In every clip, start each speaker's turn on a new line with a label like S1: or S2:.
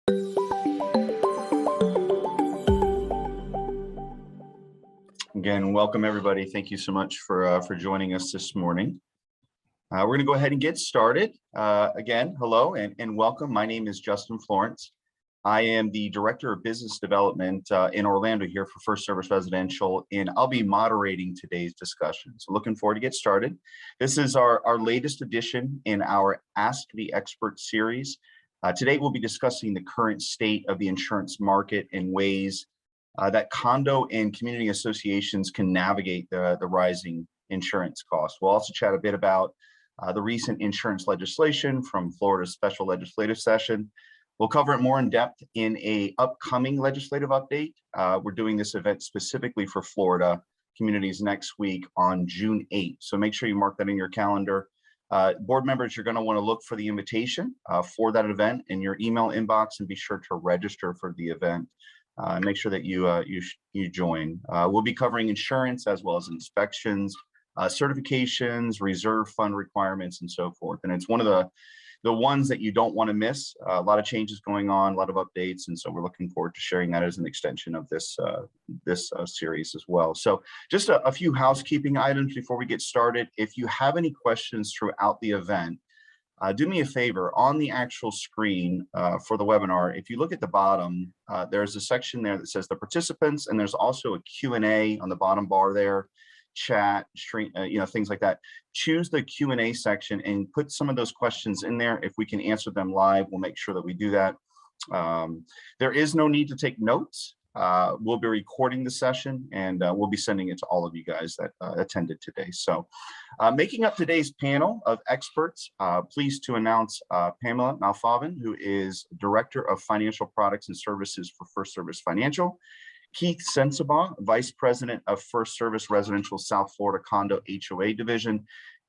S1: Again, welcome everybody. Thank you so much for joining us this morning. We're going to go ahead and get started. Again, hello and welcome. My name is Justin Florence. I am the Director of Business Development in Orlando here for First Service Residential, and I'll be moderating today's discussion. So looking forward to get started. This is our latest edition in our Ask the Expert series. Today we'll be discussing the current state of the insurance market and ways that condo and community associations can navigate the rising insurance costs. We'll also chat a bit about the recent insurance legislation from Florida's special legislative session. We'll cover it more in depth in an upcoming legislative update. We're doing this event specifically for Florida communities next week on June 8th. So make sure you mark that in your calendar. Board members, you're going to want to look for the invitation for that event in your email inbox and be sure to register for the event. Make sure that you join. We'll be covering insurance as well as inspections, certifications, reserve fund requirements, and so forth. And it's one of the ones that you don't want to miss. A lot of changes going on, a lot of updates, and so we're looking forward to sharing that as an extension of this series as well. So just a few housekeeping items before we get started. If you have any questions throughout the event, do me a favor, on the actual screen for the webinar, if you look at the bottom, there's a section there that says the participants, and there's also a Q&A on the bottom bar there, chat, stream, things like that. Choose the Q&A section and put some of those questions in there. If we can answer them live, we'll make sure that we do that. There is no need to take notes. We'll be recording the session and we'll be sending it to all of you guys that attended today. So making up today's panel of experts, pleased to announce Pamela Malfavin, who is Director of Financial Products and Services for First Service Financial, Keith Sensabaugh, Vice President of First Service Residential South Florida Condo HOA Division,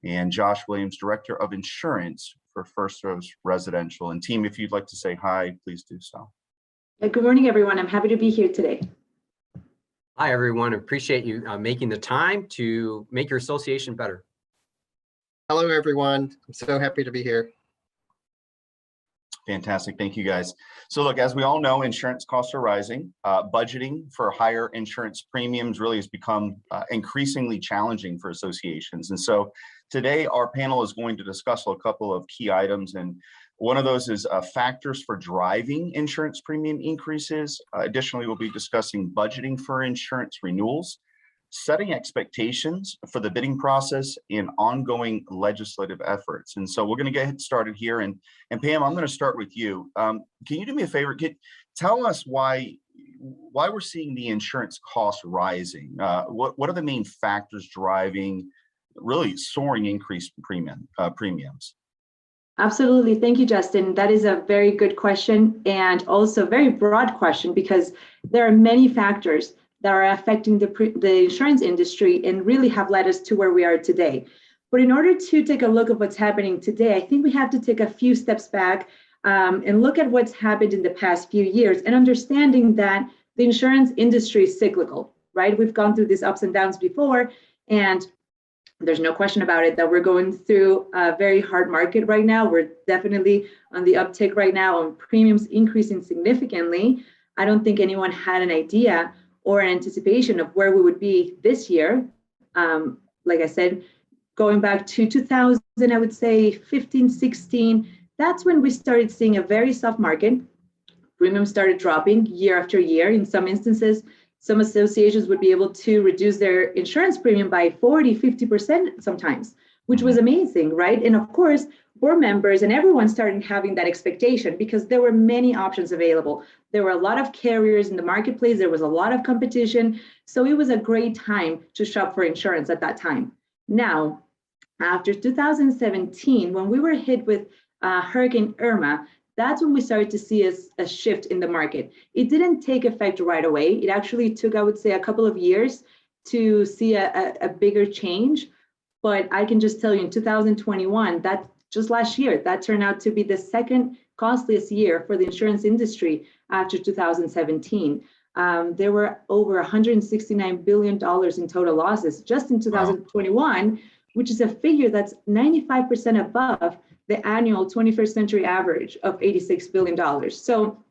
S1: and Josh Williams, Director of Insurance for First Service Residential. And team, if you'd like to say hi, please do so.
S2: Good morning, everyone. I'm happy to be here today.
S3: Hi, everyone. Appreciate you making the time to make your association better.
S4: Hello, everyone. I'm so happy to be here.
S1: Fantastic. Thank you, guys. So look, as we all know, insurance costs are rising. Budgeting for higher insurance premiums really has become increasingly challenging for associations. And so today our panel is going to discuss a couple of key items. And one of those is factors for driving insurance premium increases. Additionally, we'll be discussing budgeting for insurance renewals, setting expectations for the bidding process, and ongoing legislative efforts. And so we're going to get started here. And Pam, I'm going to start with you. Can you do me a favor? Tell us why we're seeing the insurance costs rising? What are the main factors driving really soaring increased premiums?
S2: Absolutely. Thank you, Justin. That is a very good question and also a very broad question because there are many factors that are affecting the insurance industry and really have led us to where we are today. But in order to take a look at what's happening today, I think we have to take a few steps back and look at what's happened in the past few years and understanding that the insurance industry is cyclical, right? We've gone through these ups and downs before, and there's no question about it that we're going through a very hard market right now. We're definitely on the uptick right now on premiums increasing significantly. I don't think anyone had an idea or an anticipation of where we would be this year. Like I said, going back to 2000, I would say 15, 16, that's when we started seeing a very soft market. Premiums started dropping year after year. In some instances, some associations would be able to reduce their insurance premium by 40, 50% sometimes, which was amazing, right? And of course, board members and everyone started having that expectation because there were many options available. There were a lot of carriers in the marketplace. There was a lot of competition. So it was a great time to shop for insurance at that time. Now, after 2017, when we were hit with Hurricane Irma, that's when we started to see a shift in the market. It didn't take effect right away. It actually took, I would say, a couple of years to see a bigger change. But I can just tell you in 2021, that just last year, that turned out to be the second costliest year for the insurance industry after 2017. There were over $169 billion in total losses just in 2021, which is a figure that's 95% above the annual 21st century average of $86 billion. So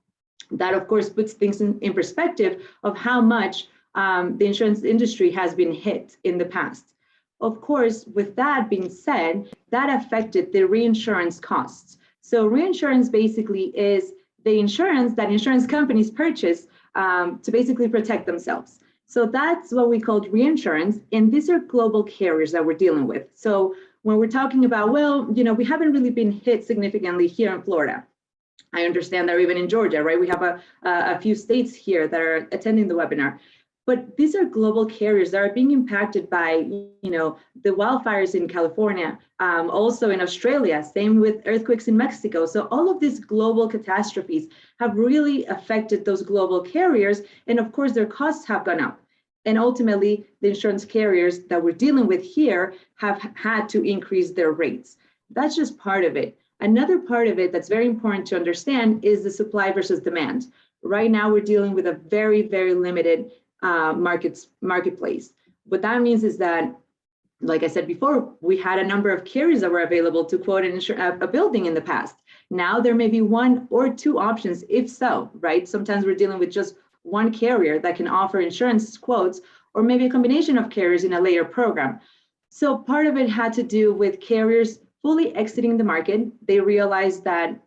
S2: That, of course, puts things in perspective of how much the insurance industry has been hit in the past. Of course, with that being said, that affected the reinsurance costs. So reinsurance basically is the insurance that insurance companies purchase to basically protect themselves. So that's what we called reinsurance. And these are global carriers that we're dealing with. So when we're talking about, well, we haven't really been hit significantly here in Florida. I understand that even in Georgia, right? We have a few states here that are attending the webinar. But these are global carriers that are being impacted by, the wildfires in California, also in Australia, same with earthquakes in Mexico. So all of these global catastrophes have really affected those global carriers. And of course, their costs have gone up. And ultimately, the insurance carriers that we're dealing with here have had to increase their rates. That's just part of it. Another part of it that's very important to understand is the supply versus demand. Right now, we're dealing with a very, very limited marketplace. What that means is that, like I said before, we had a number of carriers that were available to quote a building in the past. Now there may be one or two options, if so, right? Sometimes we're dealing with just one carrier that can offer insurance quotes, or maybe a combination of carriers in a layer program. So part of it had to do with carriers fully exiting the market. They realized that,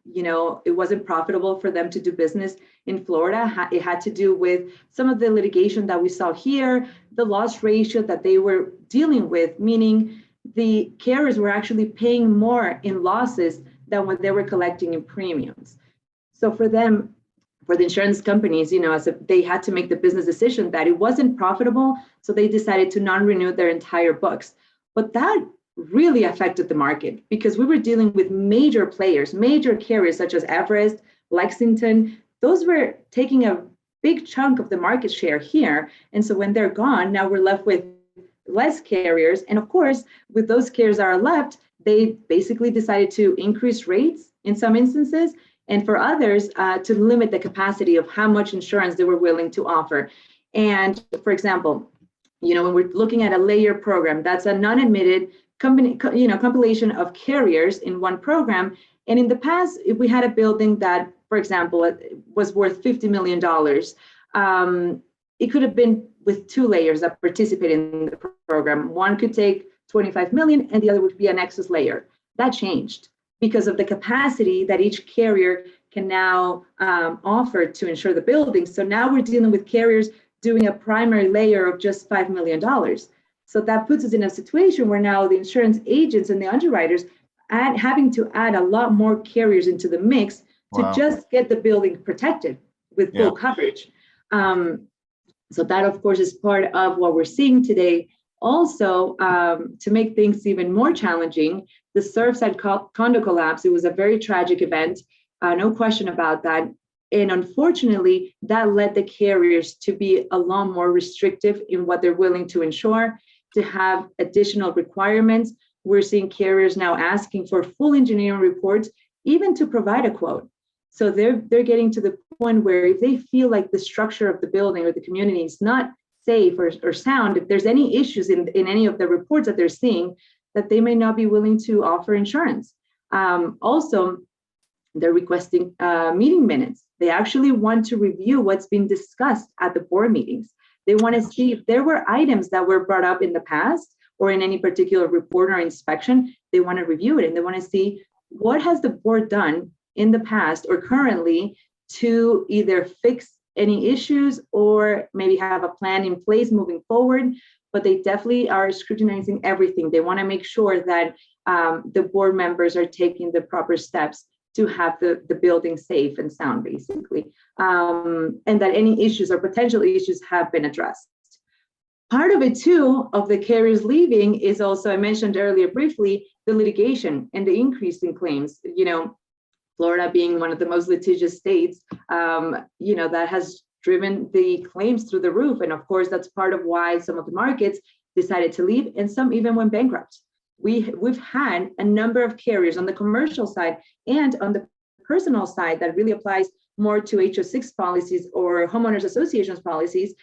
S2: it wasn't profitable for them to do business in Florida. It had to do with some of the litigation that we saw here, the loss ratio that they were dealing with, meaning the carriers were actually paying more in losses than what they were collecting in premiums. So for them, for the insurance companies, they had to make the business decision that it wasn't profitable. So they decided to non-renew their entire books. But that really affected the market because we were dealing with major players, major carriers such as Everest, Lexington. Those were taking a big chunk of the market share here. And so when they're gone, now we're left with less carriers. And of course, with those carriers that are left, they basically decided to increase rates in some instances, and for others, to limit the capacity of how much insurance they were willing to offer. And for example, when we're looking at a layer program, that's a non-admitted compilation of carriers in one program. And in the past, if we had a building that, for example, was worth $50 million, it could have been with two layers that participated in the program. One could take 25 million and the other would be an excess layer. That changed because of the capacity that each carrier can now offer to insure the building. So now we're dealing with carriers doing a primary layer of just $5 million. So that puts us in a situation where now the insurance agents and the underwriters having to add a lot more carriers into the mix to just get the building protected with full coverage. So that, of course, is part of what we're seeing today. Also, to make things even more challenging, the Surfside condo collapse, it was a very tragic event, no question about that. And unfortunately, that led the carriers to be a lot more restrictive in what they're willing to insure, to have additional requirements. We're seeing carriers now asking for full engineering reports, even to provide a quote. So they're getting to the point where if they feel like the structure of the building or the community is not safe or sound, if there's any issues in any of the reports that they're seeing, that they may not be willing to offer insurance. Also, they're requesting meeting minutes. They actually want to review what's been discussed at the board meetings. They want to see if there were items that were brought up in the past or in any particular report or inspection. They want to review it and they want to see what has the board done in the past or currently to either fix any issues or maybe have a plan in place moving forward. But they definitely are scrutinizing everything. They want to make sure that the board members are taking the proper steps to have the building safe and sound, basically, and that any issues or potential issues have been addressed. Part of it, too, of the carriers leaving is also, I mentioned earlier briefly, the litigation and the increase in claims. Florida being one of the most litigious states, that has driven the claims through the roof. And of course, that's part of why some of the markets decided to leave and some even went bankrupt. We've had a number of carriers on the commercial side and on the personal side that really applies more to HO6 policies or homeowners associations policies.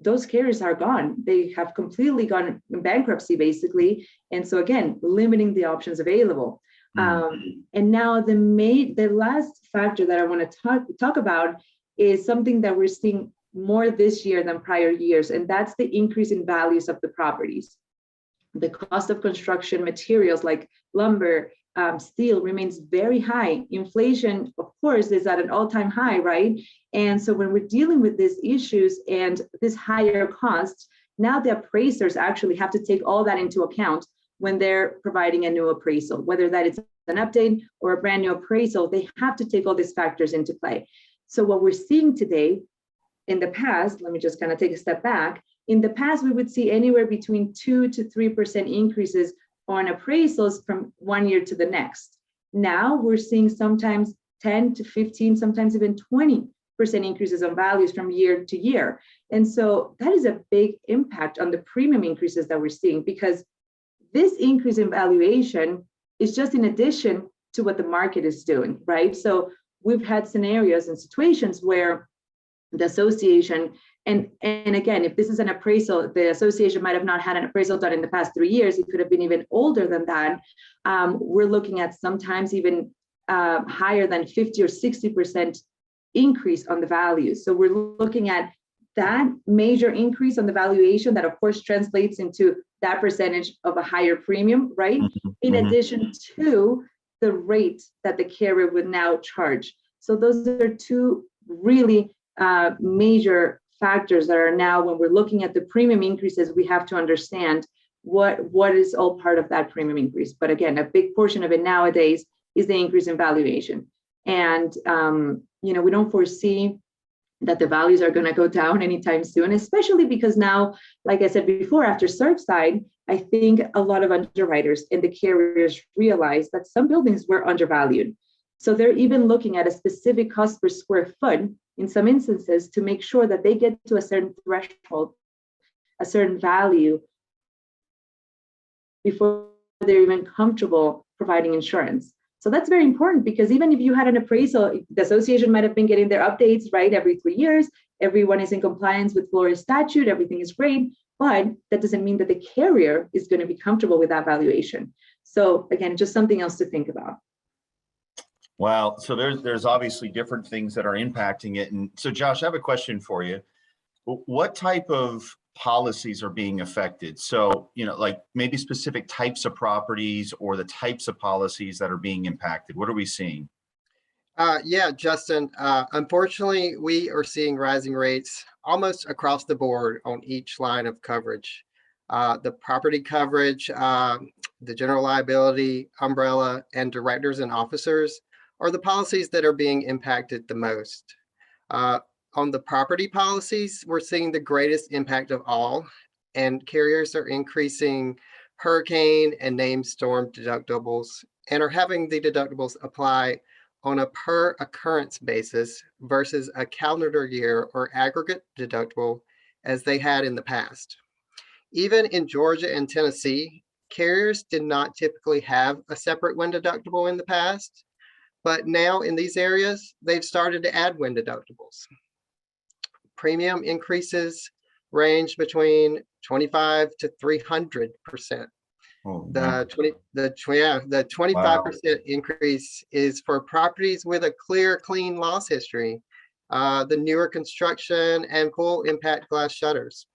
S2: Those carriers are gone. They have completely gone in bankruptcy, basically. And so again, limiting the options available. And now the last factor that I want to talk about is something that we're seeing more this year than prior years, and that's the increase in values of the properties. The cost of construction materials like lumber, steel remains very high. Inflation, of course, is at an all-time high, right? And so when we're dealing with these issues and this higher cost, now the appraisers actually have to take all that into account when they're providing a new appraisal, whether that is an update or a brand new appraisal, they have to take all these factors into play. So what we're seeing today, in the past, let me just kind of take a step back. In the past, we would see anywhere between 2 to 3% increases on appraisals from one year to the next. Now we're seeing sometimes 10 to 15, sometimes even 20% increases on values from year to year. And so that is a big impact on the premium increases that we're seeing, because this increase in valuation is just in addition to what the market is doing, right? So we've had scenarios and situations where the association, and again, if this is an appraisal, the association might have not had an appraisal done in the past 3 years, it could have been even older than that. We're looking at sometimes even higher than 50 or 60% increase on the values. So we're looking at that major increase on the valuation that of course translates into that percentage of a higher premium, right? In addition to the rate that the carrier would now charge. So those are two really major factors that are now, when we're looking at the premium increases, we have to understand what is all part of that premium increase. But again, a big portion of it nowadays is the increase in valuation. And we don't foresee that the values are going to go down anytime soon, especially because now, like I said before, after Surfside, I think a lot of underwriters and the carriers realize that some buildings were undervalued. So they're even looking at a specific cost per square foot in some instances to make sure that they get to a certain threshold, a certain value, before they're even comfortable providing insurance. So that's very important, because even if you had an appraisal, the association might have been getting their updates, right, every 3 years. Everyone is in compliance with Florida statute. Everything is great. But that doesn't mean that the carrier is going to be comfortable with that valuation. So again, just something else to think about.
S1: Wow. So there's obviously different things that are impacting it. And so Josh, I have a question for you. What type of policies are being affected? So, like maybe specific types of properties or the types of policies that are being impacted. What are we seeing?
S4: Yeah, Justin, unfortunately, we are seeing rising rates almost across the board on each line of coverage. The property coverage, the general liability, umbrella, and directors and officers are the policies that are being impacted the most. On the property policies, we're seeing the greatest impact of all, and carriers are increasing hurricane and named storm deductibles and are having the deductibles apply on a per occurrence basis versus a calendar year or aggregate deductible as they had in the past. Even in Georgia and Tennessee, carriers did not typically have a separate wind deductible in the past, but now in these areas, they've started to add wind deductibles. Premium increases range between 25 to 300%.
S1: Oh,
S4: The 25% increase is for properties with a clear, clean loss history, the newer construction and full impact glass shutters.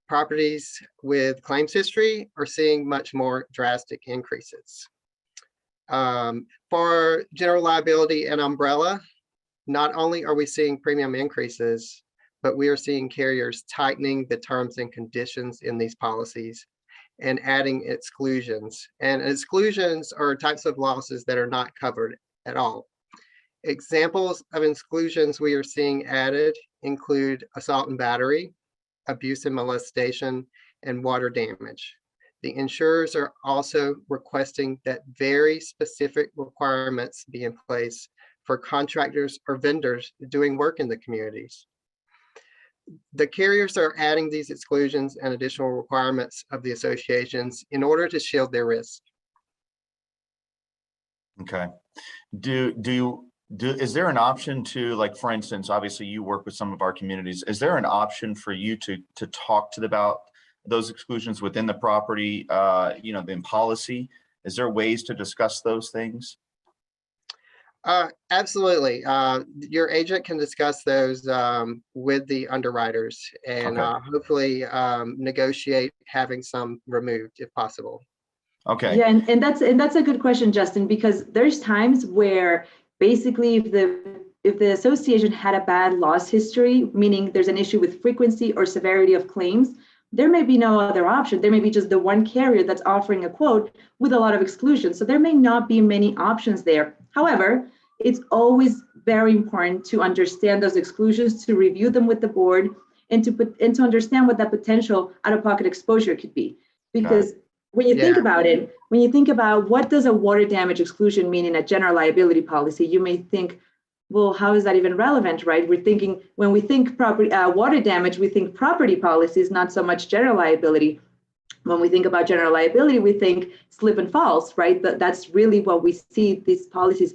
S4: Properties with claims history are seeing much more drastic increases. For general liability and umbrella, not only are we seeing premium increases, but we are seeing carriers tightening the terms and conditions in these policies and adding exclusions. And exclusions are types of losses that are not covered at all. Examples of exclusions we are seeing added include assault and battery, abuse and molestation, and water damage. The insurers are also requesting that very specific requirements be in place for contractors or vendors doing work in the communities. The carriers are adding these exclusions and additional requirements of the associations in order to shield their risk.
S1: Okay. Is there an option to, like, for instance, obviously you work with some of our communities. Is there an option for you to talk to them about those exclusions within the property, in policy? Is there ways to discuss those things?
S4: Absolutely. Your agent can discuss those with the underwriters and
S1: Okay.
S4: hopefully negotiate having some removed if possible.
S1: Okay.
S2: Yeah, and that's a good question, Justin, because there's times where basically if the association had a bad loss history, meaning there's an issue with frequency or severity of claims, there may be no other option. There may be just the one carrier that's offering a quote with a lot of exclusions. So there may not be many options there. However, it's always very important to understand those exclusions, to review them with the board, and to understand what that potential out-of-pocket exposure could be. Because when you think
S4: Yeah.
S2: about it, when you think about what does a water damage exclusion mean in a general liability policy, you may think, well, how is that even relevant, right? We're thinking, when we think property water damage, we think property policies, not so much general liability. When we think about general liability, we think slip and falls, right? That's really what we see these policies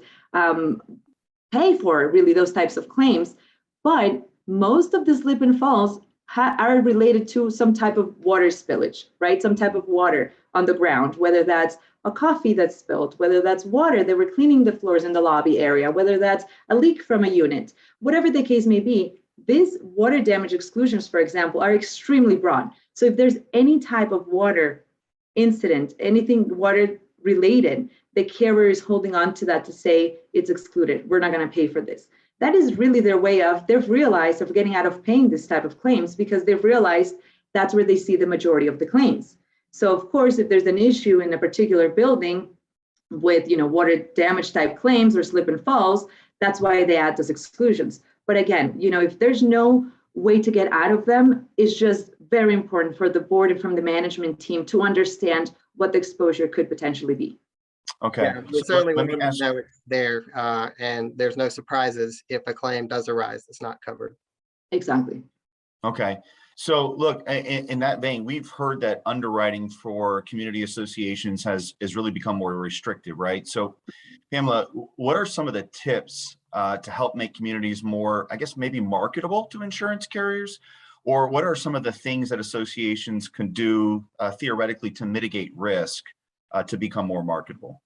S2: pay for, really, those types of claims. But most of the slip and falls are related to some type of water spillage, right? Some type of water on the ground, whether that's a coffee that's spilled, whether that's water that we're cleaning the floors in the lobby area, whether that's a leak from a unit, whatever the case may be. These water damage exclusions, for example, are extremely broad. So if there's any type of water incident, anything water related, the carrier is holding on to that to say it's excluded. We're not going to pay for this. That is really their way of, they've realized, of getting out of paying this type of claims, because they've realized that's where they see the majority of the claims. So of course, if there's an issue in a particular building with, water damage type claims or slip and falls, that's why they add those exclusions. But again, if there's no way to get out of them, it's just very important for the board and from the management team to understand what the exposure could potentially be.
S1: Okay.
S4: Yeah, we
S1: So
S4: certainly
S1: let
S4: want
S1: me
S4: them
S1: ask.
S4: to know it's there, and there's no surprises if a claim does arise that's not covered.
S2: Exactly.
S1: Okay. So look, in that vein, we've heard that underwriting for community associations has really become more restrictive, right? So Pamela, what are some of the tips to help make communities more, I guess, maybe marketable to insurance carriers? Or what are some of the things that associations can do theoretically to mitigate risk to become more marketable?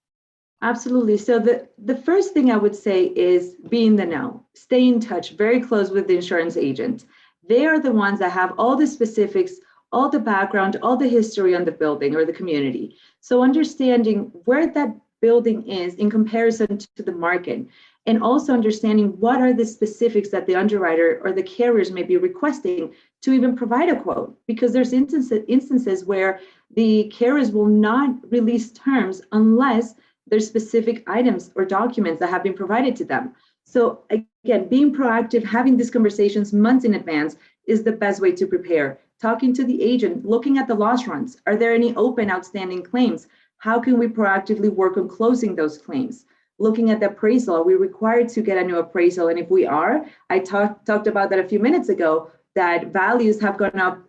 S2: Absolutely. So the first thing I would say is be in the know, stay in touch, very close with the insurance agent. They are the ones that have all the specifics, all the background, all the history on the building or the community. So understanding where that building is in comparison to the market, and also understanding what are the specifics that the underwriter or the carriers may be requesting to even provide a quote, because there's instances where the carriers will not release terms unless there's specific items or documents that have been provided to them. So again, being proactive, having these conversations months in advance is the best way to prepare. Talking to the agent, looking at the loss runs. Are there any open outstanding claims? How can we proactively work on closing those claims? Looking at the appraisal, are we required to get a new appraisal? And if we are, I talked about that a few minutes ago, that values have gone up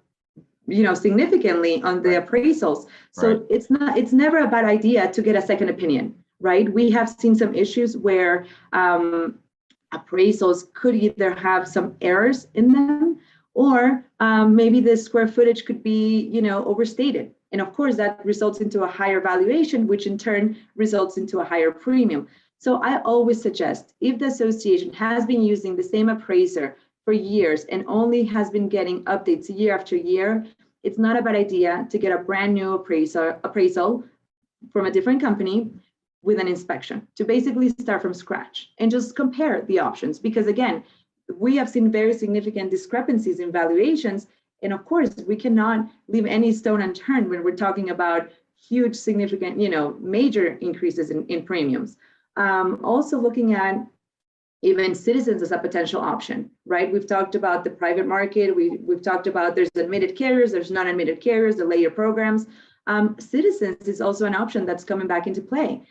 S2: significantly on the appraisals. So it's never a bad idea to get a second opinion, right? We have seen some issues where appraisals could either have some errors in them, or maybe the square footage could be, overstated. And of course, that results into a higher valuation, which in turn results into a higher premium. So I always suggest, if the association has been using the same appraiser for years and only has been getting updates year after year, it's not a bad idea to get a brand new appraisal from a different company with an inspection, to basically start from scratch and just compare the options. Because again, we have seen very significant discrepancies in valuations. And of course, we cannot leave any stone unturned when we're talking about huge, significant, major increases in premiums. Also looking at even citizens as a potential option, right? We've talked about the private market. We've talked about there's admitted carriers, there's non-admitted carriers, the layer programs. Citizens is also an option that's coming back into play.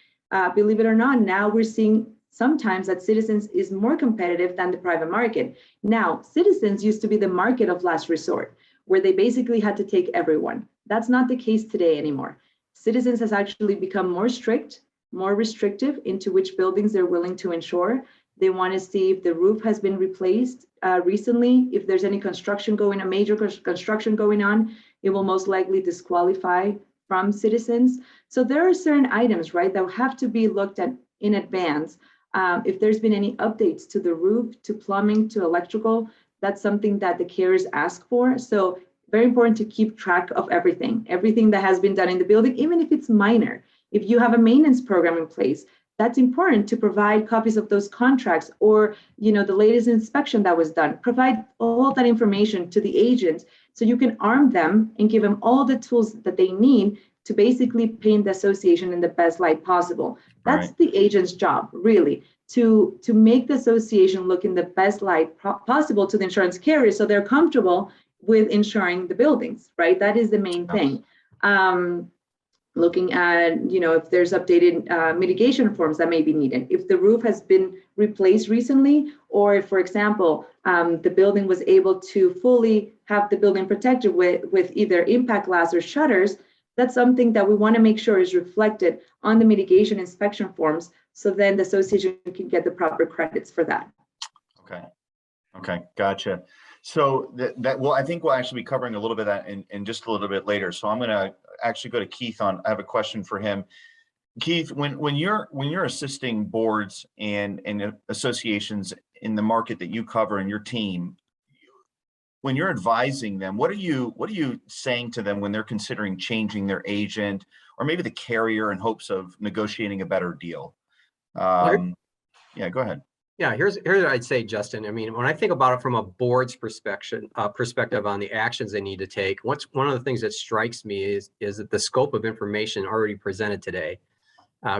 S2: Believe it or not, now we're seeing sometimes that Citizens is more competitive than the private market. Now, Citizens used to be the market of last resort, where they basically had to take everyone. That's not the case today anymore. Citizens has actually become more strict, more restrictive into which buildings they're willing to insure. They want to see if the roof has been replaced recently. If there's any construction going on, major construction going on, it will most likely disqualify from Citizens. So there are certain items, right, that have to be looked at in advance If there's been any updates to the roof, to plumbing, to electrical, that's something that the carriers ask for. So very important to keep track of everything that has been done in the building, even if it's minor. If you have a maintenance program in place, that's important to provide copies of those contracts, or the latest inspection that was done. Provide all that information to the agent so you can arm them and give them all the tools that they need to basically paint the association in the best light possible. That's the agent's job, really, to make the association look in the best light possible to the insurance carrier, so they're comfortable with insuring the buildings, right? That is the main thing. Looking at, if there's updated mitigation forms that may be needed. If the roof has been replaced recently, or if, for example, the building was able to fully have the building protected with either impact glass or shutters, that's something that we want to make sure is reflected on the mitigation inspection forms, so then the association can get the proper credits for that.
S1: Okay, gotcha. So well, I think we'll actually be covering a little bit of that in just a little bit later. So I'm going to actually go to Keith I have a question for him. Keith, when you're assisting boards and associations in the market that you cover and your team, when you're advising them, what are you saying to them when they're considering changing their agent or maybe the carrier in hopes of negotiating a better deal? Yeah, go ahead.
S3: Yeah, here's what I'd say, Justin. I mean, when I think about it from a board's perspective on the actions they need to take, one of the things that strikes me is that the scope of information already presented today,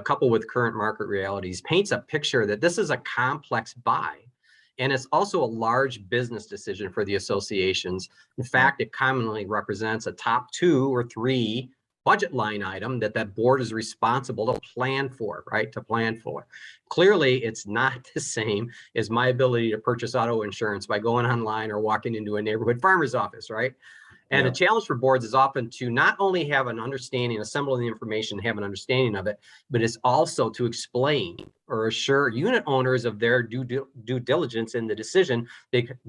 S3: coupled with current market realities, paints a picture that this is a complex buy. And it's also a large business decision for the associations. In fact, it commonly represents a top 2 or 3 budget line item that board is responsible to plan for, right? To plan for. Clearly, it's not the same as my ability to purchase auto insurance by going online or walking into a neighborhood farmer's office, right? And the challenge for boards is often to not only have an understanding, assemble the information, have an understanding of it, but it's also to explain or assure unit owners of their due diligence in the decision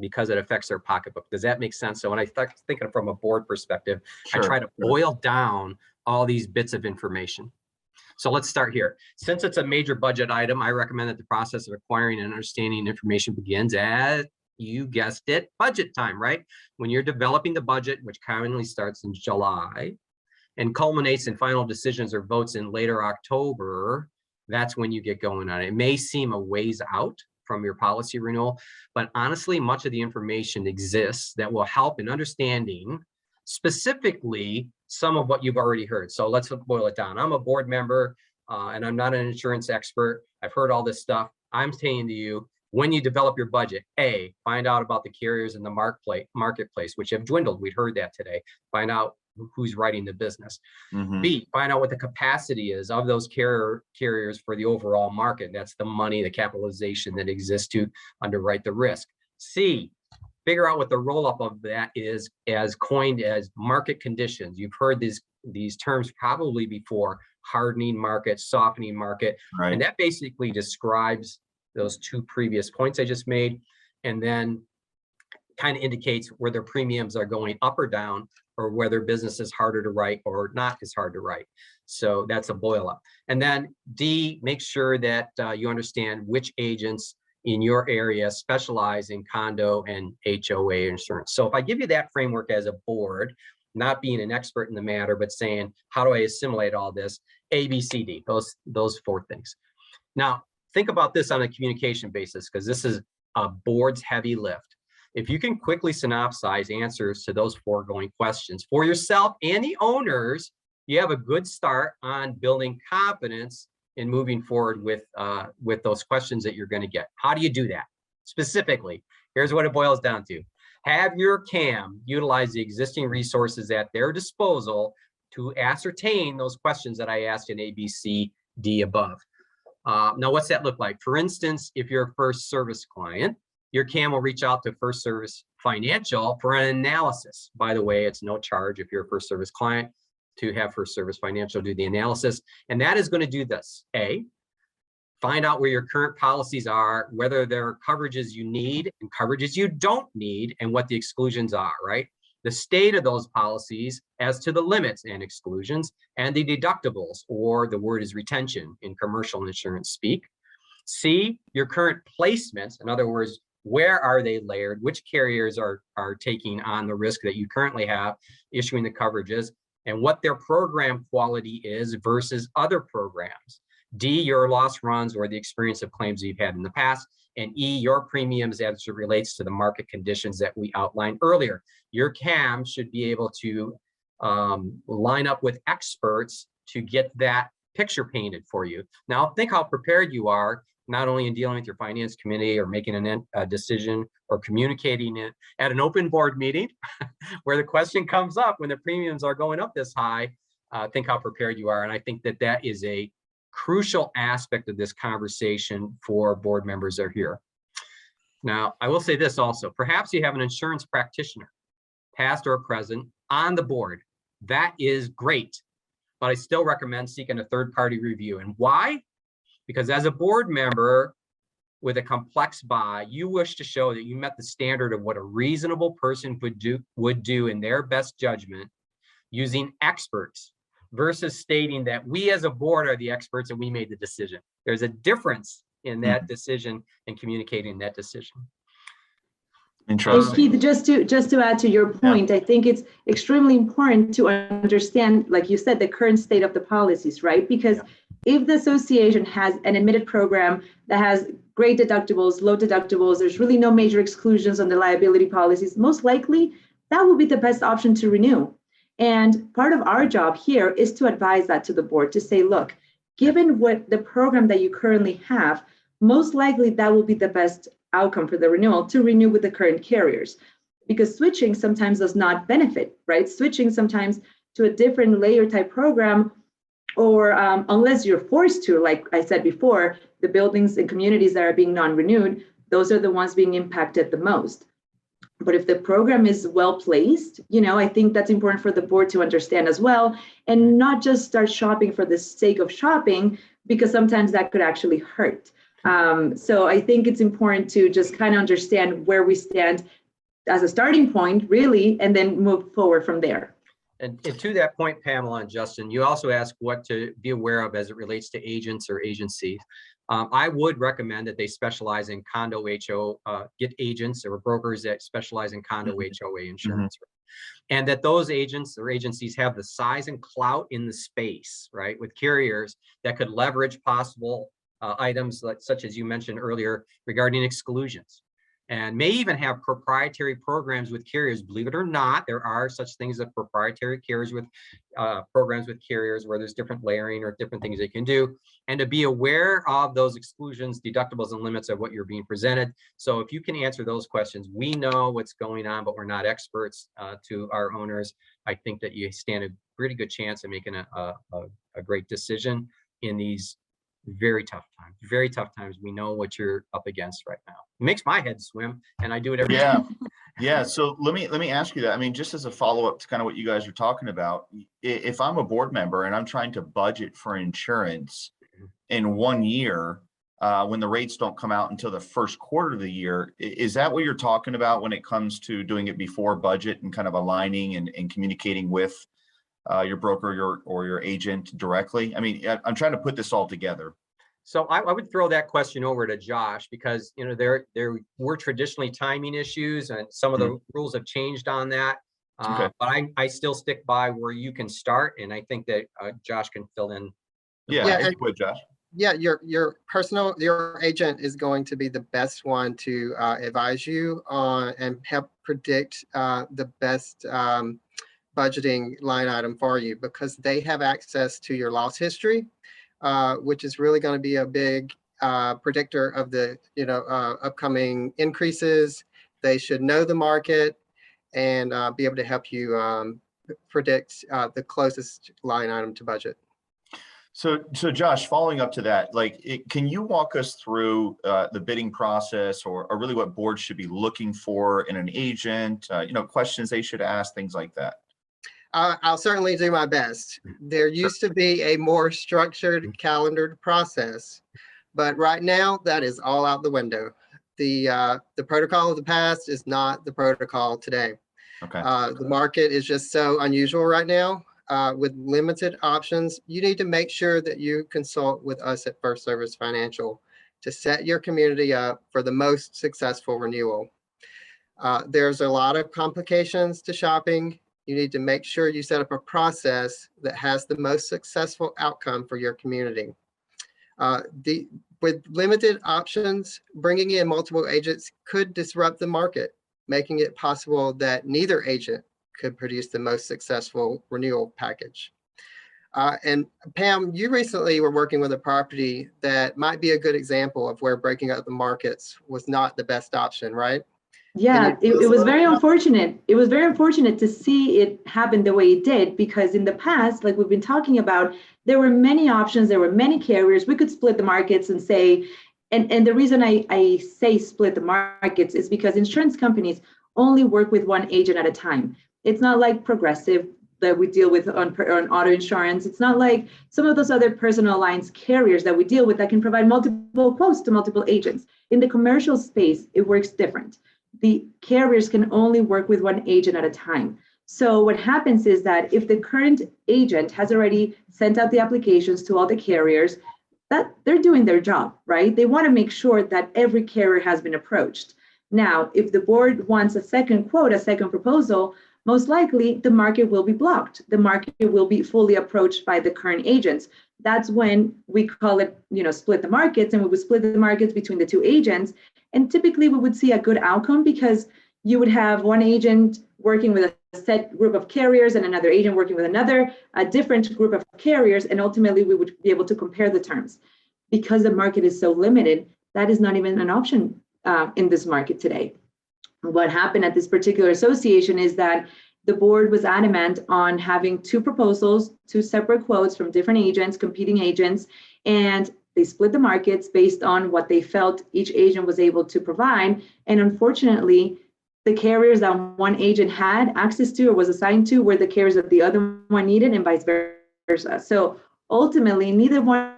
S3: because it affects their pocketbook. Does that make sense? So when I start thinking from a board perspective, I try to boil down all these bits of information. So let's start here. Since it's a major budget item, I recommend that the process of acquiring and understanding information begins at, you guessed it, budget time, right? When you're developing the budget, which commonly starts in July and culminates in final decisions or votes in later October, that's when you get going on it. It may seem a ways out from your policy renewal, but honestly, much of the information exists that will help in understanding specifically some of what you've already heard. So let's boil it down. I'm a board member and I'm not an insurance expert. I've heard all this stuff. I'm saying to you, when you develop your budget, A, find out about the carriers in the marketplace, which have dwindled. We heard that today. Find out who's writing the business. B, find out what the capacity is of those carriers for the overall market. That's the money, the capitalization that exists to underwrite the risk. C, figure out what the roll-up of that is, as coined as market conditions. You've heard these terms probably before: hardening market, softening market, and that basically describes those 2 previous points I just made, and then kind of indicates whether premiums are going up or down, or whether business is harder to write or not as hard to write. So that's a boil up. And then D, make sure that you understand which agents in your area specialize in condo and HOA insurance. So if I give you that framework as a board, not being an expert in the matter, but saying, how do I assimilate all this? A, B, C, D, those 4 things. Now, think about this on a communication basis, because this is a board's heavy lift. If you can quickly synopsize answers to those foregoing questions for yourself and the owners, you have a good start on building confidence in moving forward with those questions that you're going to get. How do you do that? Specifically, here's what it boils down to. Have your CAM utilize the existing resources at their disposal to ascertain those questions that I asked in A, B, C, D above. Now, what's that look like? For instance, if you're a First Service client, your CAM will reach out to First Service Financial for an analysis. By the way, it's no charge if you're a First Service client to have First Service Financial do the analysis. And that is going to do this. A, find out where your current policies are, whether there are coverages you need and coverages you don't need, and what the exclusions are, right? The state of those policies as to the limits and exclusions, and the deductibles, or the word is retention in commercial insurance speak. C, your current placements. In other words, where are they layered? Which carriers are taking on the risk that you currently have, issuing the coverages, and what their program quality is versus other programs. D, your loss runs or the experience of claims you've had in the past. And E, your premiums as it relates to the market conditions that we outlined earlier. Your CAM should be able to line up with experts to get that picture painted for you. Now, think how prepared you are, not only in dealing with your finance committee or making a decision or communicating it at an open board meeting where the question comes up when the premiums are going up this high. Think how prepared you are. And I think that that is a crucial aspect of this conversation for board members that are here. Now, I will say this also, perhaps you have an insurance practitioner, past or present, on the board. That is great, but I still recommend seeking a third-party review. And why? Because as a board member with a complex buy, you wish to show that you met the standard of what a reasonable person would do in their best judgment using experts, versus stating that we as a board are the experts and we made the decision. There's a difference in that decision and communicating that decision.
S1: Interesting.
S2: Keith, just to add to your point, I think it's extremely important to understand, like you said, the current state of the policies, right? Because if the association has an admitted program that has great deductibles, low deductibles, there's really no major exclusions on the liability policies, most likely that will be the best option to renew. And part of our job here is to advise that to the board, to say, look, given what the program that you currently have, most likely that will be the best outcome for the renewal, to renew with the current carriers. Because switching sometimes does not benefit, right? Switching sometimes to a different layer type program, or unless you're forced to, like I said before, the buildings and communities that are being non-renewed, those are the ones being impacted the most. But if the program is well placed, I think that's important for the board to understand as well, and not just start shopping for the sake of shopping, because sometimes that could actually hurt. So I think it's important to just kind of understand where we stand as a starting point, really, and then move forward from there.
S3: And to that point, Pamela and Justin, you also asked what to be aware of as it relates to agents or agencies. I would recommend that they specialize in condo HO, get agents or brokers that specialize in condo HOA insurance. And that those agents or agencies have the size and clout in the space, right, with carriers that could leverage possible items such as you mentioned earlier regarding exclusions, and may even have proprietary programs with carriers. Believe it or not, there are such things as proprietary carriers with programs with carriers where there's different layering or different things they can do, and to be aware of those exclusions, deductibles, and limits of what you're being presented. So if you can answer those questions, we know what's going on, but we're not experts to our owners. I think that you stand a pretty good chance of making a great decision in these very tough times. We know what you're up against right now. It makes my head swim, and I do it every day.
S1: Yeah. So let me ask you that. I mean, just as a follow-up to kind of what you guys are talking about, if I'm a board member and I'm trying to budget for insurance in 1 year, when the rates don't come out until the first quarter of the year, is that what you're talking about when it comes to doing it before budget and kind of aligning and communicating with your broker or your agent directly? I mean, I'm trying to put this all together.
S3: So I would throw that question over to Josh, because there were traditionally timing issues, and some of the rules have changed on that. But I still stick by where you can start, and I think that Josh can fill in.
S1: Yeah, would, Josh.
S4: Yeah, your agent is going to be the best one to advise you on and help predict the best budgeting line item for you, because they have access to your loss history, which is really going to be a big predictor of the upcoming increases. They should know the market and be able to help you predict the closest line item to budget.
S1: So Josh, following up to that, can you walk us through the bidding process, or really what boards should be looking for in an agent, questions they should ask, things like that?
S4: I'll certainly do my best. There used to be a more structured, calendared process, but right now that is all out the window. The protocol of the past is not the protocol today.
S1: Okay.
S4: The market is just so unusual right now. With limited options, you need to make sure that you consult with us at First Service Financial to set your community up for the most successful renewal. There's a lot of complications to shopping. You need to make sure you set up a process that has the most successful outcome for your community. With limited options, bringing in multiple agents could disrupt the market, making it possible that neither agent could produce the most successful renewal package. And Pam, you recently were working with a property that might be a good example of where breaking up the markets was not the best option, right?
S2: Yeah, it was very unfortunate. It was very unfortunate to see it happen the way it did, because in the past, like we've been talking about, there were many options, there were many carriers. We could split the markets and say, and the reason I say split the markets is because insurance companies only work with one agent at a time. It's not like Progressive that we deal with on auto insurance. It's not like some of those other personal lines carriers that we deal with that can provide multiple quotes to multiple agents. In the commercial space, it works different. The carriers can only work with one agent at a time. So what happens is that if the current agent has already sent out the applications to all the carriers, that they're doing their job, right? They want to make sure that every carrier has been approached. Now, if the board wants a second quote, a second proposal, most likely the market will be blocked. The market will be fully approached by the current agents. That's when we call it, split the markets, and we would split the markets between the two agents. And typically we would see a good outcome, because you would have one agent working with a set group of carriers and another agent working with a different group of carriers. And ultimately we would be able to compare the terms. Because the market is so limited, that is not even an option in this market today. What happened at this particular association is that the board was adamant on having two proposals, two separate quotes from different agents, competing agents, and they split the markets based on what they felt each agent was able to provide. And unfortunately, the carriers that one agent had access to or was assigned to were the carriers that the other one needed, and vice versa. So ultimately, neither one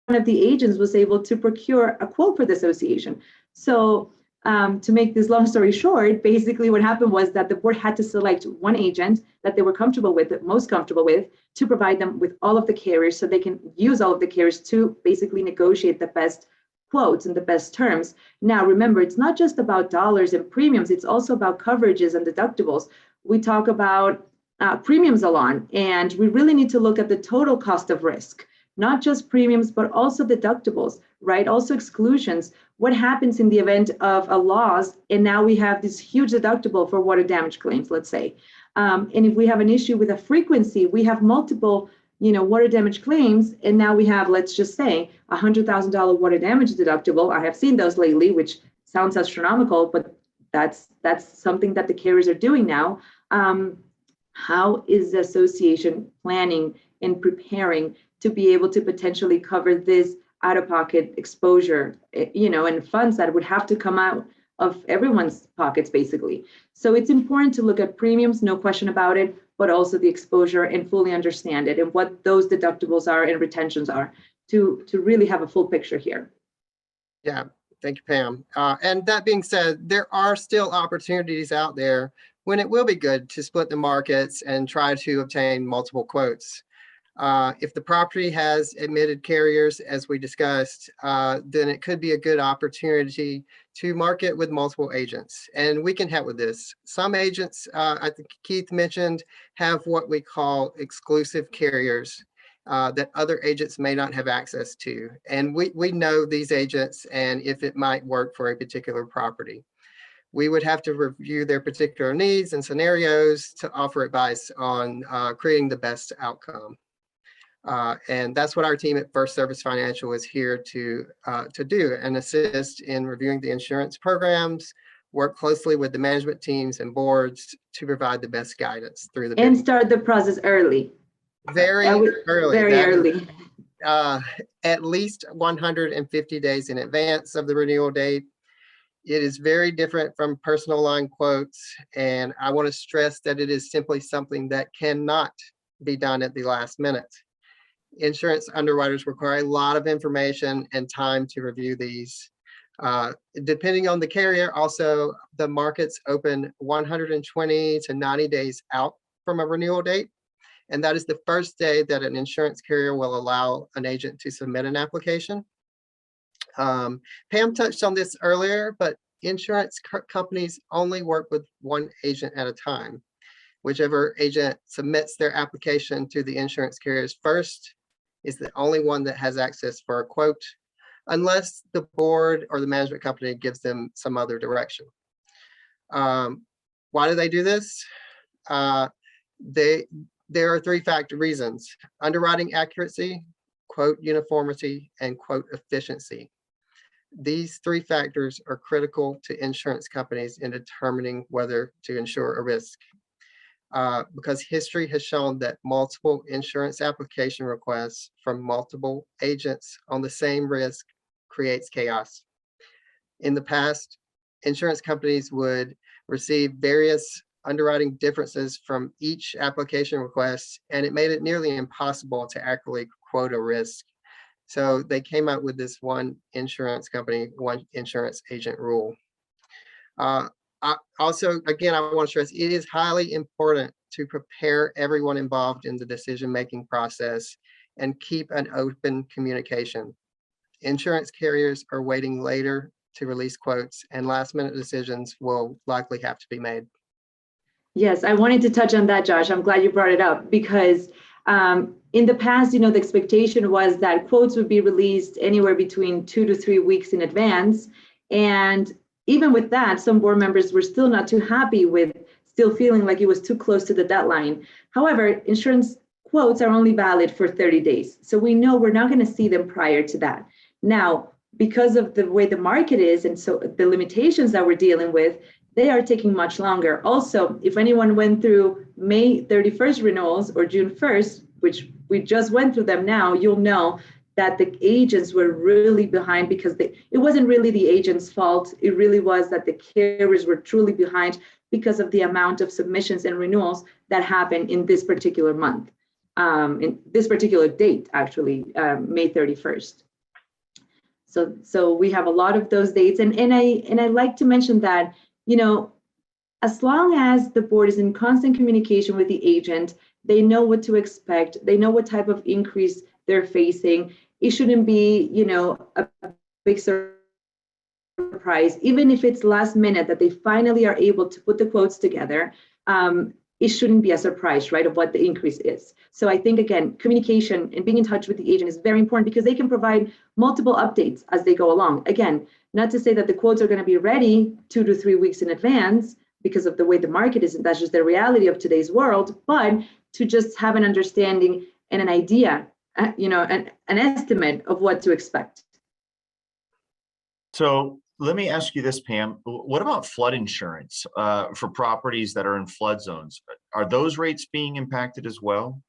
S2: of the agents was able to procure a quote for the association. So to make this long story short, basically what happened was that the board had to select one agent that they were comfortable with, most comfortable with, to provide them with all of the carriers so they can use all of the carriers to basically negotiate the best quotes and the best terms. Now, remember, it's not just about dollars and premiums, it's also about coverages and deductibles. We talk about premiums a lot, and we really need to look at the total cost of risk, not just premiums, but also deductibles, right? Also exclusions. What happens in the event of a loss, and now we have this huge deductible for water damage claims, let's say. And if we have an issue with a frequency, we have multiple, water damage claims, and now we have, let's just say, $100,000 water damage deductible. I have seen those lately, which sounds astronomical, but that's something that the carriers are doing now. How is the association planning and preparing to be able to potentially cover this out-of-pocket exposure, and funds that would have to come out of everyone's pockets, basically? So it's important to look at premiums, no question about it, but also the exposure, and fully understand it and what those deductibles are and retentions are to really have a full picture here.
S4: Yeah, thank you, Pam. And that being said, there are still opportunities out there when it will be good to split the markets and try to obtain multiple quotes. If the property has admitted carriers, as we discussed, then it could be a good opportunity to market with multiple agents. And we can help with this. Some agents, I think Keith mentioned, have what we call exclusive carriers that other agents may not have access to. And we know these agents and if it might work for a particular property. We would have to review their particular needs and scenarios to offer advice on creating the best outcome. And that's what our team at First Service Financial is here to do, and assist in reviewing the insurance programs, work closely with the management teams and boards to provide the best guidance through the
S2: and start the process early.
S4: Very early.
S2: Very early.
S4: At least 150 days in advance of the renewal date. It is very different from personal line quotes, and I want to stress that it is simply something that cannot be done at the last minute. Insurance underwriters require a lot of information and time to review these. Depending on the carrier, also the markets open 120 to 90 days out from a renewal date. And that is the first day that an insurance carrier will allow an agent to submit an application. Pam touched on this earlier, but insurance companies only work with one agent at a time. Whichever agent submits their application to the insurance carriers first is the only one that has access for a quote, unless the board or the management company gives them some other direction. Why do they do this? There are three reasons: underwriting accuracy, quote uniformity, and quote efficiency. These three factors are critical to insurance companies in determining whether to insure a risk. Because history has shown that multiple insurance application requests from multiple agents on the same risk creates chaos. In the past, insurance companies would receive various underwriting differences from each application request, and it made it nearly impossible to accurately quote a risk. So they came out with this one insurance company, one insurance agent rule. Also, again, I want to stress, it is highly important to prepare everyone involved in the decision-making process and keep an open communication. Insurance carriers are waiting later to release quotes, and last-minute decisions will likely have to be made.
S2: Yes, I wanted to touch on that, Josh. I'm glad you brought it up because in the past, the expectation was that quotes would be released anywhere between 2 to 3 weeks in advance. And even with that, some board members were still not too happy with still feeling like it was too close to the deadline. However, insurance quotes are only valid for 30 days. So we know we're not going to see them prior to that. Now, because of the way the market is and so the limitations that we're dealing with, they are taking much longer. Also, if anyone went through May 31st renewals or June 1st, which we just went through them now, you'll know that the agents were really behind because it wasn't really the agent's fault. It really was that the carriers were truly behind because of the amount of submissions and renewals that happened in this particular month, in this particular date, actually, May 31st. So we have a lot of those dates. And I like to mention that, as long as the board is in constant communication with the agent, they know what to expect. They know what type of increase they're facing. It shouldn't be, a big surprise. Even if it's last minute that they finally are able to put the quotes together, it shouldn't be a surprise, right, of what the increase is. So I think, again, communication and being in touch with the agent is very important because they can provide multiple updates as they go along. Again, not to say that the quotes are going to be ready 2 to 3 weeks in advance because of the way the market is, and that's just the reality of today's world, but to just have an understanding and an idea, an estimate of what to expect.
S1: So let me ask you this, Pam. What about flood insurance for properties that are in flood zones? Are those rates being impacted as well?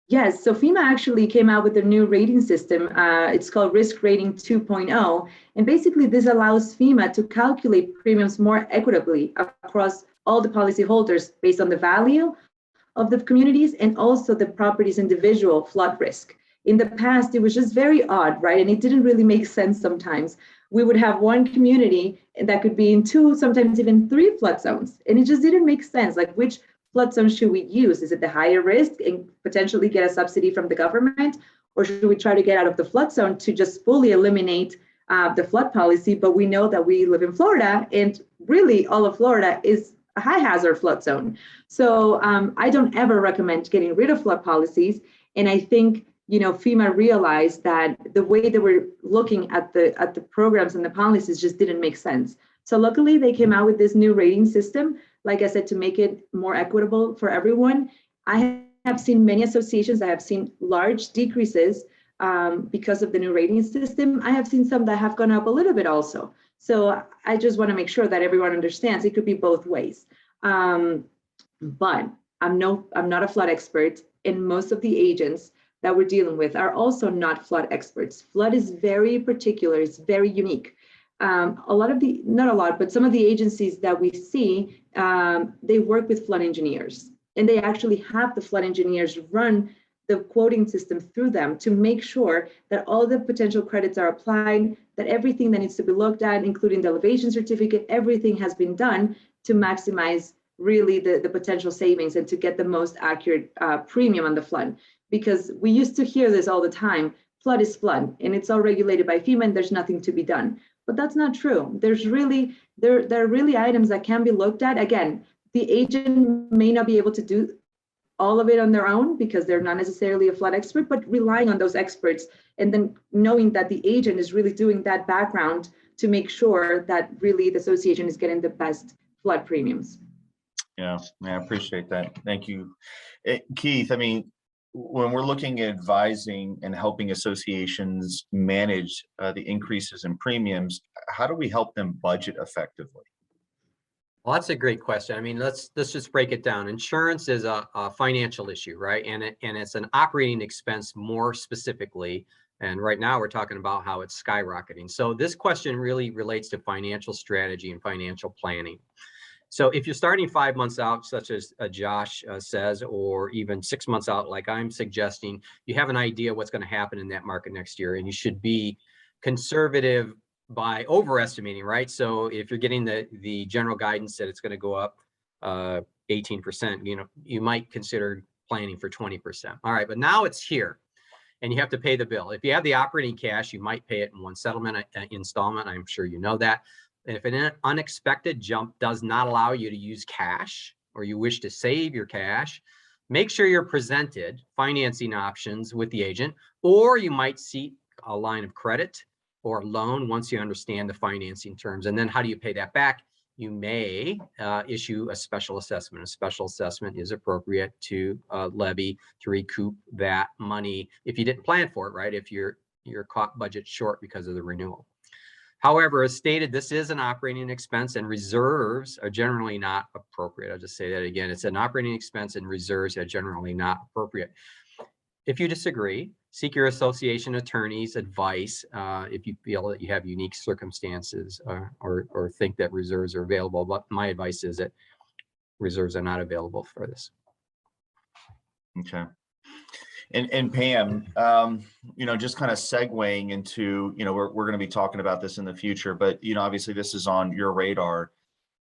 S2: Yes, so FEMA actually came out with a new rating system. It's called Risk Rating 2.0. And basically this allows FEMA to calculate premiums more equitably across all the policyholders based on the value of the communities and also the property's individual flood risk. In the past, it was just very odd, right? And it didn't really make sense sometimes. We would have one community that could be in 2, sometimes even 3 flood zones. And it just didn't make sense. Like, which flood zone should we use? Is it the higher risk and potentially get a subsidy from the government? Or should we try to get out of the flood zone to just fully eliminate the flood policy? But we know that we live in Florida, and really all of Florida is a high hazard flood zone. So I don't ever recommend getting rid of flood policies. And I think FEMA realized that the way they were looking at the programs and the policies just didn't make sense. So luckily they came out with this new rating system, like I said, to make it more equitable for everyone. I have seen many associations, I have seen large decreases because of the new rating system. I have seen some that have gone up a little bit also. So I just want to make sure that everyone understands it could be both ways. But I'm not a flood expert, and most of the agents that we're dealing with are also not flood experts. Flood is very particular, it's very unique. Not a lot, but some of the agencies that we see, they work with flood engineers, and they actually have the flood engineers run the quoting system through them to make sure that all the potential credits are applied, that everything that needs to be looked at, including the elevation certificate, everything has been done to maximize really the potential savings and to get the most accurate premium on the flood. Because we used to hear this all the time, flood is flood and it's all regulated by FEMA and there's nothing to be done. But that's not true. There are really items that can be looked at. Again, the agent may not be able to do all of it on their own because they're not necessarily a flood expert, but relying on those experts and then knowing that the agent is really doing that background to make sure that really the association is getting the best flood premiums.
S1: Yeah, I appreciate that. Thank you. Keith, I mean, when we're looking at advising and helping associations manage the increases in premiums, how do we help them budget effectively?
S3: Well, that's a great question. I mean, let's just break it down. Insurance is a financial issue, right? And it's an operating expense more specifically. And right now we're talking about how it's skyrocketing. So this question really relates to financial strategy and financial planning. So if you're starting 5 months out, such as Josh says, or even 6 months out, like I'm suggesting, you have an idea what's going to happen in that market next year, and you should be conservative by overestimating, right? So if you're getting the general guidance that it's going to go up 18%, you might consider planning for 20%. All right, but now it's here, and you have to pay the bill. If you have the operating cash, you might pay it in one settlement installment. I'm sure you know that. If an unexpected jump does not allow you to use cash, or you wish to save your cash, make sure you're presented financing options with the agent, or you might seek a line of credit or loan once you understand the financing terms. And then how do you pay that back? You may issue a special assessment. A special assessment is appropriate to levy to recoup that money if you didn't plan for it, right? If you're caught budget short because of the renewal. However, as stated, this is an operating expense and reserves are generally not appropriate. I'll just say that again. It's an operating expense and reserves are generally not appropriate. If you disagree, seek your association attorney's advice if you feel that you have unique circumstances or think that reserves are available. But my advice is that reserves are not available for this.
S1: Okay. And Pam, just kind of segueing into, we're going to be talking about this in the future, but, obviously this is on your radar.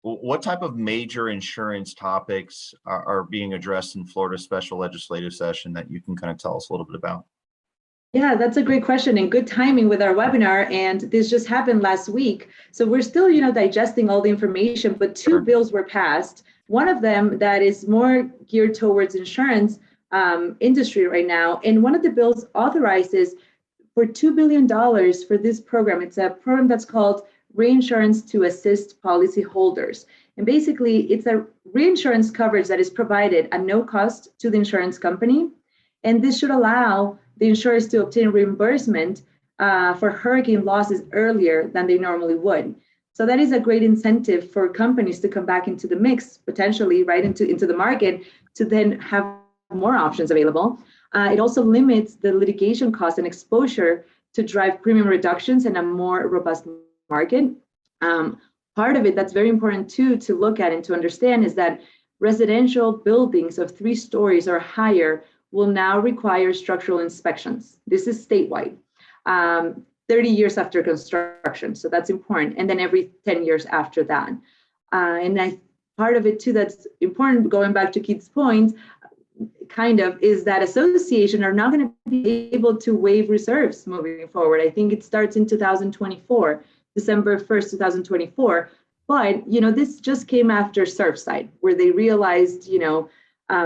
S1: What type of major insurance topics are being addressed in Florida special legislative session that you can kind of tell us a little bit about?
S2: Yeah, that's a great question and good timing with our webinar. And this just happened last week. So we're still, digesting all the information, but two bills were passed. One of them that is more geared towards insurance industry right now. And one of the bills authorizes for $2 billion for this program. It's a program that's called Reinsurance to Assist Policyholders. And basically, it's a reinsurance coverage that is provided at no cost to the insurance company. And this should allow the insurers to obtain reimbursement for hurricane losses earlier than they normally would. So that is a great incentive for companies to come back into the mix, potentially, right, into the market, to then have more options available. It also limits the litigation costs and exposure to drive premium reductions in a more robust market. Part of it that's very important too to look at and to understand is that residential buildings of 3 stories or higher will now require structural inspections. This is statewide, 30 years after construction. So that's important. And then every 10 years after that. Part of it too that's important, going back to Keith's point, is that association are not going to be able to waive reserves moving forward. I think it starts in 2024, December 1st, 2024. But, this just came after Surfside, where they realized,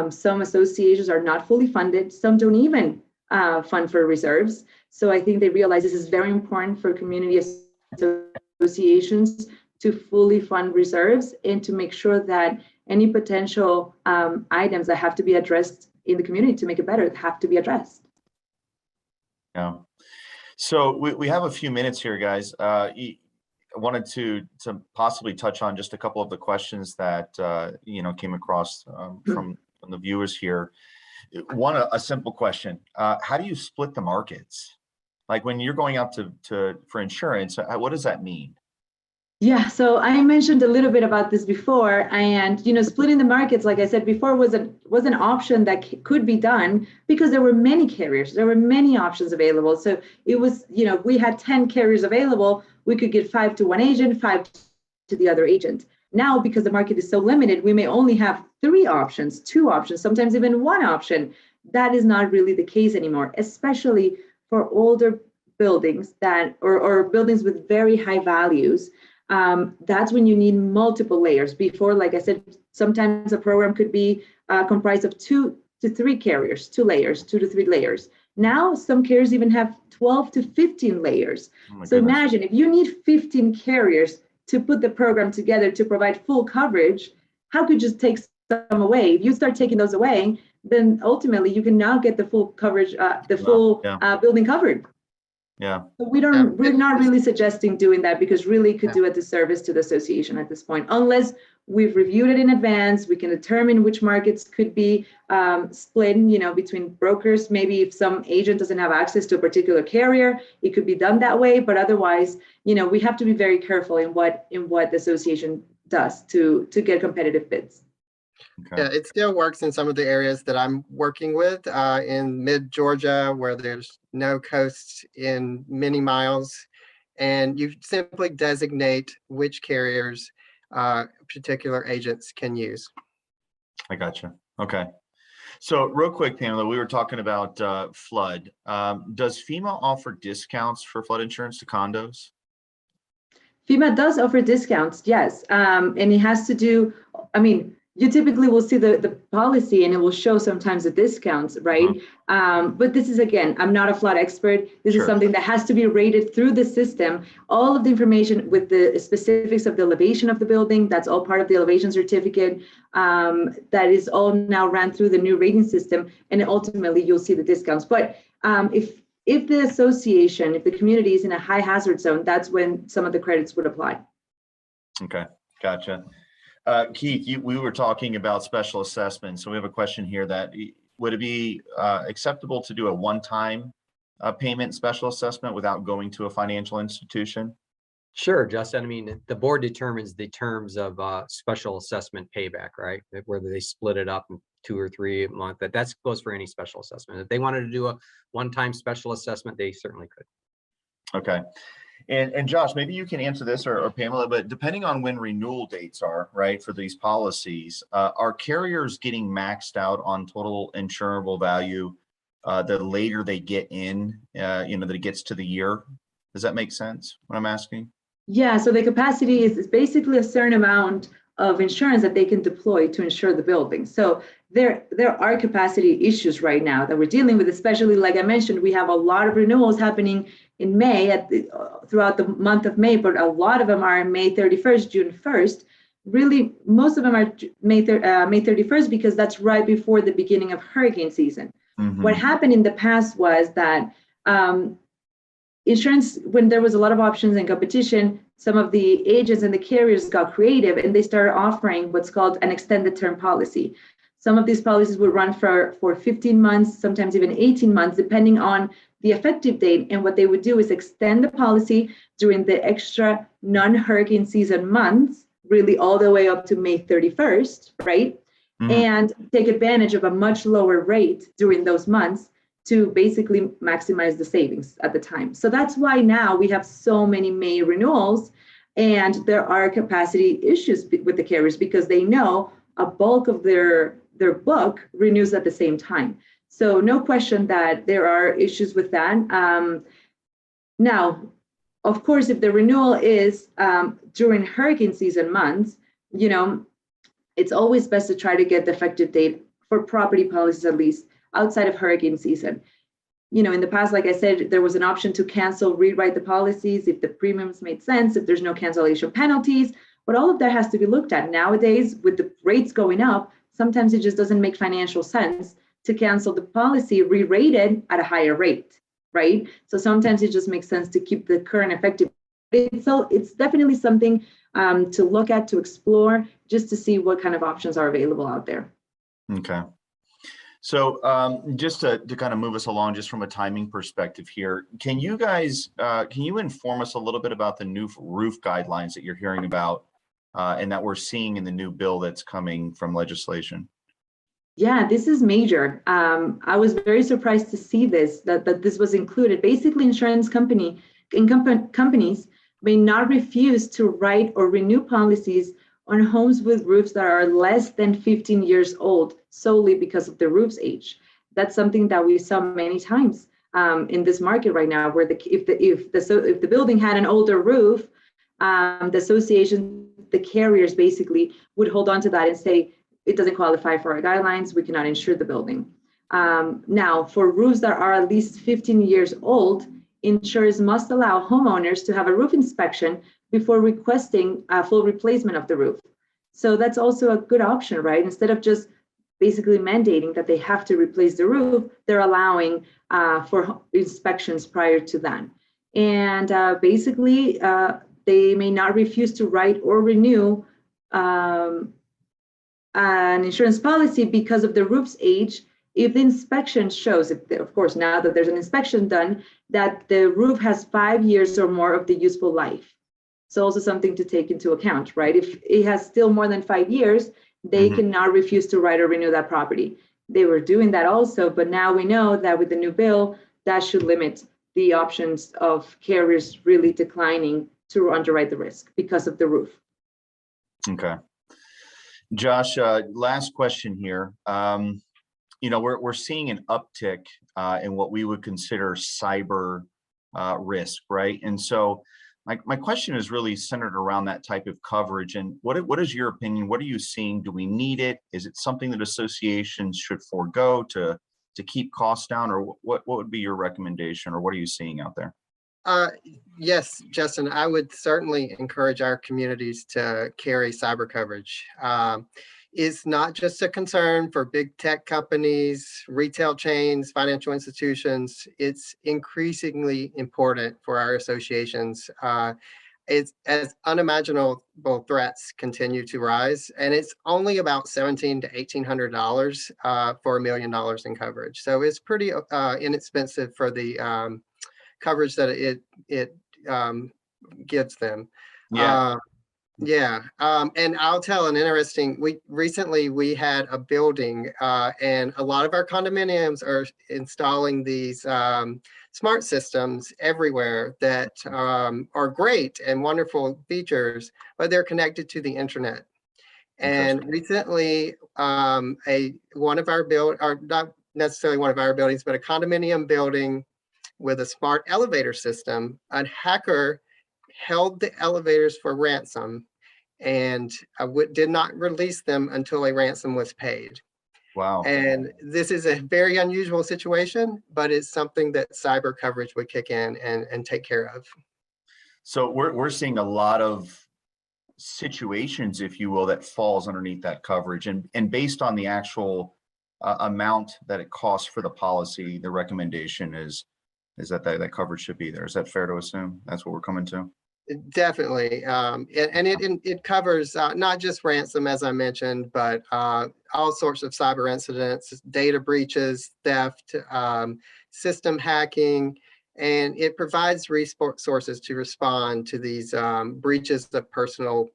S2: some associations are not fully funded. Some don't even fund for reserves. So I think they realize this is very important for community associations to fully fund reserves and to make sure that any potential items that have to be addressed in the community to make it better have to be addressed.
S1: Yeah. So we have a few minutes here, guys. I wanted to possibly touch on just a couple of the questions that came across from the viewers here. One, a simple question: how do you split the markets? Like when you're going out for insurance, what does that mean?
S2: Yeah, so I mentioned a little bit about this before, and splitting the markets, like I said before, was an option that could be done because there were many carriers, there were many options available. So it was, we had 10 carriers available, we could get 5 to one agent, 5 to the other agent. Now, because the market is so limited, we may only have 3 options, 2 options, sometimes even 1 option. That is not really the case anymore, especially for older buildings that or buildings with very high values, that's when you need multiple layers. Before, like I said, sometimes a program could be comprised of 2 to 3 carriers, 2 layers, 2 to 3 layers. Now, some carriers even have 12 to 15 layers.
S1: Oh my
S2: So
S1: goodness.
S2: imagine if you need 15 carriers to put the program together to provide full coverage, how could you just take some away? If you start taking those away, then ultimately you can now get the full coverage, the full building covered.
S1: Yeah.
S2: So we're not really suggesting doing that, because really could do a disservice to the association at this point. Unless we've reviewed it in advance, we can determine which markets could be split, between brokers. Maybe if some agent doesn't have access to a particular carrier, it could be done that way. But otherwise, we have to be very careful in what the association does to get competitive bids.
S1: Okay.
S4: Yeah, it still works in some of the areas that I'm working with in mid-Georgia, where there's no coast in many miles. And you simply designate which carriers particular agents can use.
S1: I gotcha. Okay. So real quick, Pamela, we were talking about flood. Does FEMA offer discounts for flood insurance to condos?
S2: FEMA does offer discounts, yes. And it has to do, you typically will see the policy and it will show sometimes the discounts, right? But this is, again, I'm not a flood expert. This is something that has to be rated through the system. All of the information with the specifics of the elevation of the building, that's all part of the elevation certificate. That is all now ran through the new rating system, and ultimately you'll see the discounts. But if the association, if the community is in a high hazard zone, that's when some of the credits would apply.
S1: Okay, gotcha. Keith, we were talking about special assessment. So we have a question here that would it be acceptable to do a one-time payment special assessment without going to a financial institution?
S3: Sure, Justin. The board determines the terms of special assessment payback, right? Whether they split it up in 2 or 3 a month, that goes for any special assessment. If they wanted to do a one-time special assessment, they certainly could.
S1: Okay. And Josh, maybe you can answer this, or Pamela, but depending on when renewal dates are, right, for these policies, are carriers getting maxed out on total insurable value the later they get in, that it gets to the year? Does that make sense, what I'm asking?
S2: Yeah, so the capacity is basically a certain amount of insurance that they can deploy to insure the building. So there are capacity issues right now that we're dealing with, especially like I mentioned, we have a lot of renewals happening in May throughout the month of May, but a lot of them are May 31st, June 1st. Really, most of them are May 31st because that's right before the beginning of hurricane season. What happened in the past was that insurance, when there was a lot of options and competition, some of the agents and the carriers got creative and they started offering what's called an extended term policy. Some of these policies would run for 15 months, sometimes even 18 months, depending on the effective date. And what they would do is extend the policy during the extra non-hurricane season months, really all the way up to May 31st, right? And take advantage of a much lower rate during those months to basically maximize the savings at the time. So that's why now we have so many May renewals, and there are capacity issues with the carriers because they know a bulk of their book renews at the same time. So no question that there are issues with that. Now, of course, if the renewal is during hurricane season months, it's always best to try to get the effective date for property policies, at least outside of hurricane season. In the past, like I said, there was an option to cancel, rewrite the policies if the premiums made sense, if there's no cancellation penalties, but all of that has to be looked at. Nowadays, with the rates going up, sometimes it just doesn't make financial sense to cancel the policy, re-rate it at a higher rate, right? So sometimes it just makes sense to keep the current effective. So it's definitely something to look at, to explore, just to see what kind of options are available out there.
S1: Okay. So just to kind of move us along, just from a timing perspective here, can you guys, can you inform us a little bit about the new roof guidelines that you're hearing about and that we're seeing in the new bill that's coming from legislation? Yeah,
S2: this is major. I was very surprised to see that this was included. Basically, insurance companies may not refuse to write or renew policies on homes with roofs that are less than 15 years old solely because of the roof's age. That's something that we saw many times. in this market right now, where if the building had an older roof, the association, the carriers basically would hold on to that and say, it doesn't qualify for our guidelines, we cannot insure the building. Now, for roofs that are at least 15 years old, insurers must allow homeowners to have a roof inspection before requesting a full replacement of the roof. So that's also a good option, right? Instead of just basically mandating that they have to replace the roof, they're allowing for inspections prior to that. And basically, they may not refuse to write or renew an insurance policy because of the roof's age if the inspection shows, of course, now that there's an inspection done, that the roof has 5 years or more of the useful life. So also something to take into account, right? If it has still more than 5 years, they cannot refuse to write or renew that property. They were doing that also, but now we know that with the new bill, that should limit the options of carriers really declining to underwrite the risk because of the roof.
S1: Okay. Josh, last question here. We're seeing an uptick in what we would consider cyber risk, right? And so my question is really centered around that type of coverage. And what is your opinion? What are you seeing? Do we need it? Is it something that associations should forego to keep costs down? Or what would be your recommendation, or what are you seeing out there?
S4: Yes, Justin, I would certainly encourage our communities to carry cyber coverage. It's not just a concern for big tech companies, retail chains, financial institutions. It's increasingly important for our associations. It's as unimaginable threats continue to rise, and it's only about $1,700 to $1,800 for $1 million in coverage. So it's pretty inexpensive for the coverage that it gives them.
S1: Yeah.
S4: And I'll tell an interesting, recently we had a building and a lot of our condominiums are installing these smart systems everywhere that are great and wonderful features, but they're connected to the internet. And recently one of our not necessarily one of our buildings, but a condominium building with a smart elevator system, a hacker held the elevators for ransom and did not release them until a ransom was paid.
S1: Wow.
S4: And this is a very unusual situation, but it's something that cyber coverage would kick in and take care of.
S1: So we're seeing a lot of situations, if you will, that falls underneath that coverage. And based on the actual amount that it costs for the policy, the recommendation is that coverage should be there. Is that fair to assume? That's what we're coming to?
S4: Definitely. And it covers not just ransom, as I mentioned, but all sorts of cyber incidents, data breaches, theft, system hacking, and it provides resources to respond to these breaches of personal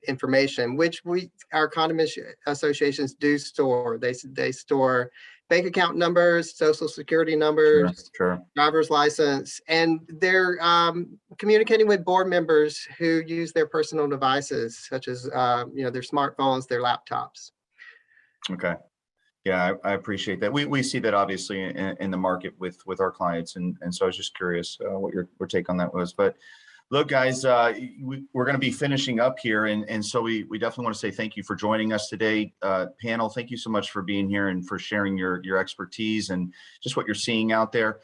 S4: information, which our condominium associations do store. They store bank account numbers, social security numbers,
S1: Sure.
S4: driver's license, and they're communicating with board members who use their personal devices, such as their smartphones, their laptops.
S1: Okay. Yeah, I appreciate that. We see that obviously in the market with our clients, and so I was just curious what your take on that was. But look, guys, we're going to be finishing up here, and so we definitely want to say thank you for joining us today. Panel, thank you so much for being here and for sharing your expertise and just what you're seeing out there.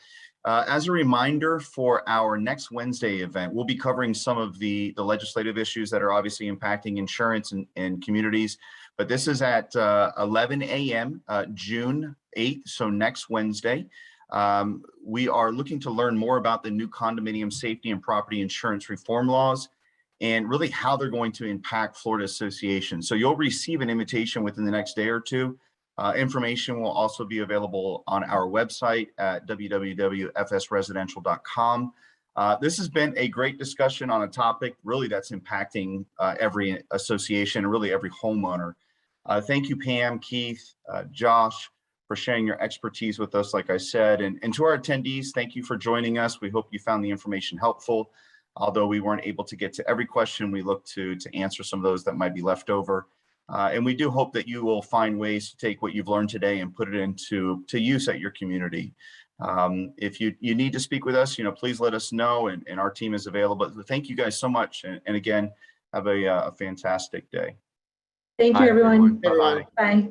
S1: As a reminder, for our next Wednesday event, we'll be covering some of the legislative issues that are obviously impacting insurance and communities. But this is at 11 a.m. June 8th, so next Wednesday. We are looking to learn more about the new condominium safety and property insurance reform laws and really how they're going to impact Florida associations. So you'll receive an invitation within the next day or two. Information will also be available on our website at www.fsresidential.com. This has been a great discussion on a topic really that's impacting every association and really every homeowner. Thank you, Pam, Keith, Josh, for sharing your expertise with us, like I said. And to our attendees, thank you for joining us. We hope you found the information helpful. Although we weren't able to get to every question, we look to answer some of those that might be left over. And we do hope that you will find ways to take what you've learned today and put it into use at your community. If you need to speak with us, please let us know, and our team is available. But thank you guys so much. And again, have a fantastic day.
S2: Thank you,
S3: Bye,
S2: everyone.
S3: Bye-bye.
S2: Bye.